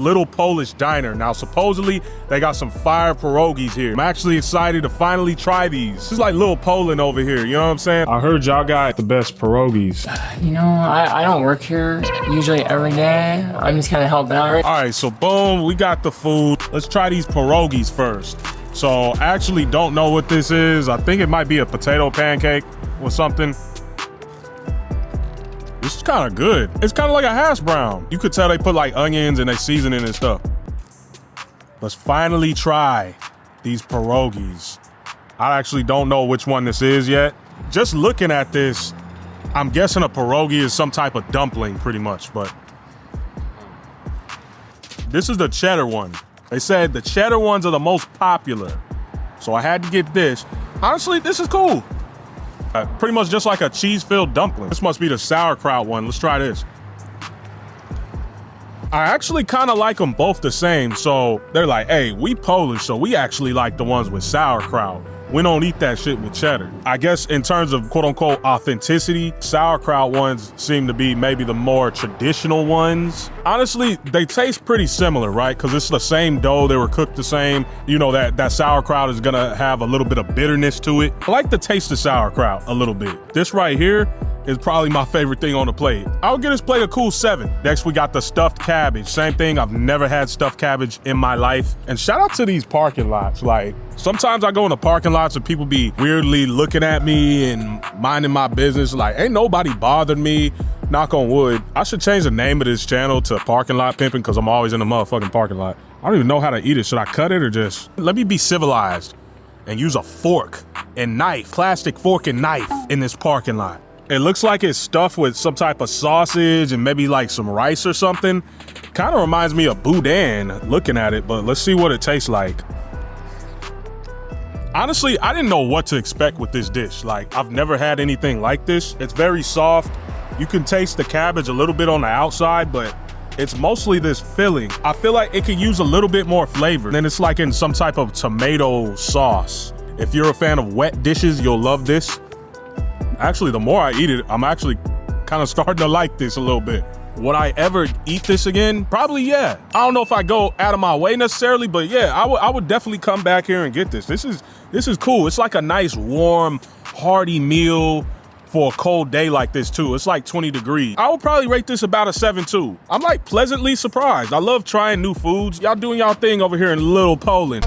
Little Polish diner. Now, supposedly, they got some fire pierogies here. I'm actually excited to finally try these. This is like Little Poland over here, you know what I'm saying? I heard y'all got the best pierogies. You know, I don't work here usually every day. I'm just kind of helping out. All right, so boom, we got the food. Let's try these pierogies first. So I actually don't know what this is. I think it might be a potato pancake or something. This is kind of good. It's kind of like a hash brown. You could tell they put like onions and they season it and stuff. Let's finally try these pierogies. I actually don't know which one this is yet. Just looking at this, I'm guessing a pierogi is some type of dumpling pretty much, but this is the cheddar one. They said the cheddar ones are the most popular. So I had to get this. Honestly, this is cool. Pretty much just like a cheese-filled dumpling. This must be the sauerkraut one. Let's try this. I actually kind of like them both the same. So they're like, hey, we Polish, so we actually like the ones with sauerkraut. We don't eat that shit with cheddar. I guess in terms of quote unquote authenticity, sauerkraut ones seem to be maybe the more traditional ones. Honestly, they taste pretty similar, right? Because it's the same dough, they were cooked the same. You know that sauerkraut is gonna have a little bit of bitterness to it. I like the taste of sauerkraut a little bit. This right here is probably my favorite thing on the plate. I would give this plate a cool 7. Next, we got the stuffed cabbage. Same thing, I've never had stuffed cabbage in my life. And shout out to these parking lots. Like, sometimes I go in the parking lots and people be weirdly looking at me and minding my business. Like, ain't nobody bothered me, knock on wood. I should change the name of this channel to Parking Lot Pimping because I'm always in the motherfucking parking lot. I don't even know how to eat it. Should I cut it or just, let me be civilized and use a fork and knife, plastic fork and knife in this parking lot. It looks like it's stuffed with some type of sausage and maybe like some rice or something. Kind of reminds me of boudin looking at it, but let's see what it tastes like. Honestly, I didn't know what to expect with this dish. Like, I've never had anything like this. It's very soft. You can taste the cabbage a little bit on the outside, but it's mostly this filling. I feel like it could use a little bit more flavor. Then it's like in some type of tomato sauce. If you're a fan of wet dishes, you'll love this. Actually, the more I eat it, I'm actually kind of starting to like this a little bit. Would I ever eat this again? Probably, yeah. I don't know if I go out of my way necessarily, but yeah, I would definitely come back here and get this. This is cool. It's like a nice, warm, hearty meal for a cold day like this too. It's like 20 degrees. I would probably rate this about a 7 too. I'm like pleasantly surprised. I love trying new foods. Y'all doing y'all thing over here in Little Poland.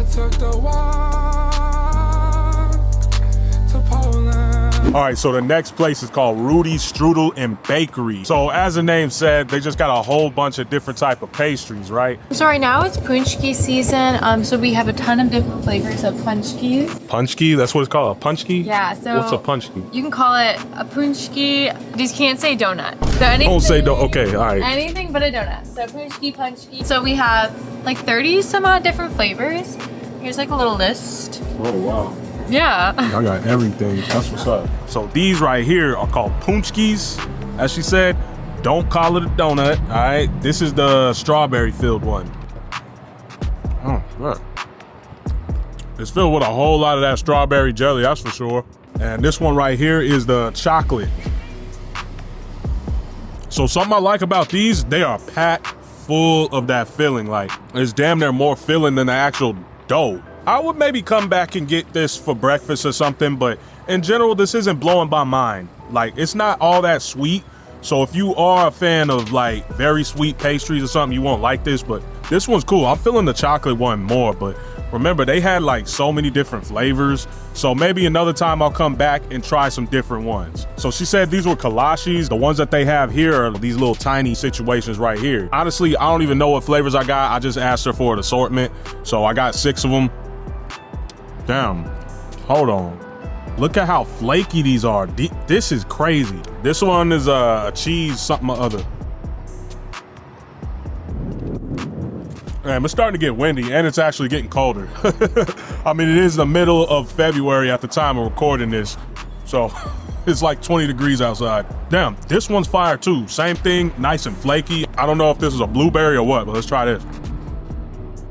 All right, so the next place is called Rudy Strudel and Bakery. So as the name said, they just got a whole bunch of different type of pastries, right? So right now it's punchki season. So we have a ton of different flavors of punchkis. Punchki, that's what it's called, a punchki? Yeah, so what's a punchki? You can call it a punchki. You just can't say donut. So anything, don't say donut, okay, all right. Anything but a donut. So punchki. So we have like 30 some odd different flavors. Here's like a little list. Oh, wow. Yeah. I got everything. That's what's up. So these right here are called punchkis. As she said, don't call it a donut. All right. This is the strawberry filled one. Oh, good. It's filled with a whole lot of that strawberry jelly, that's for sure. And this one right here is the chocolate. So something I like about these, they are packed full of that filling. Like, it's damn near more filling than the actual dough. I would maybe come back and get this for breakfast or something, but in general, this isn't blowing my mind. Like, it's not all that sweet. So if you are a fan of like very sweet pastries or something, you won't like this, but this one's cool. I'm feeling the chocolate one more, but remember, they had like so many different flavors. So maybe another time I'll come back and try some different ones. So she said these were kolaches. The ones that they have here are these little tiny situations right here. Honestly, I don't even know what flavors I got. I just asked her for an assortment. So I got 6 of them. Damn, hold on. Look at how flaky these are. This is crazy. This one is a cheese something or other. Man, it's starting to get windy and it's actually getting colder. I mean, it is the middle of February at the time of recording this. So it's like 20 degrees outside. Damn, this one's fire too. Same thing, nice and flaky. I don't know if this is a blueberry or what, but let's try this.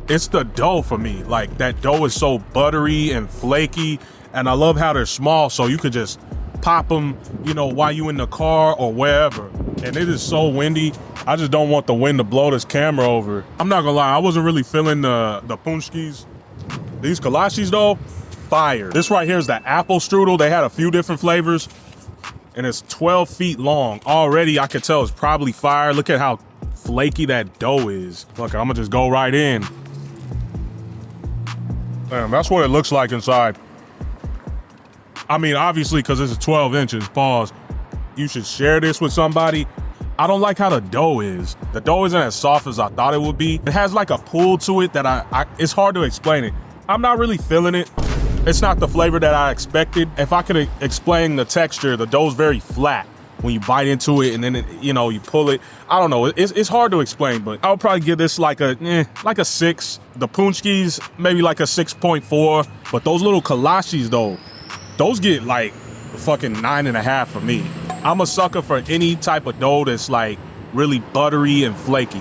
It's the dough for me. Like, that dough is so buttery and flaky, and I love how they're small, so you could just pop them, you know, while you in the car or wherever. And it is so windy. I just don't want the wind to blow this camera over. I'm not gonna lie, I wasn't really feeling the punchkis. These kolaches though, fire. This right here is the apple strudel. They had a few different flavors and it's 12 feet long. Already I could tell it's probably fire. Look at how flaky that dough is. Look, I'm gonna just go right in. Damn, that's what it looks like inside. I mean, obviously, because this is 12 inches, pause. You should share this with somebody. I don't like how the dough is. The dough isn't as soft as I thought it would be. It has like a pull to it that it's hard to explain it. I'm not really feeling it. It's not the flavor that I expected. If I could explain the texture, the dough's very flat when you bite into it and then it, you know, you pull it. I don't know, it's hard to explain, but I'll probably give this like a 6. The punchkis, maybe like a 6.4. But those little kolaches though, those get like fucking 9.5 for me. I'm a sucker for any type of dough that's like really buttery and flaky.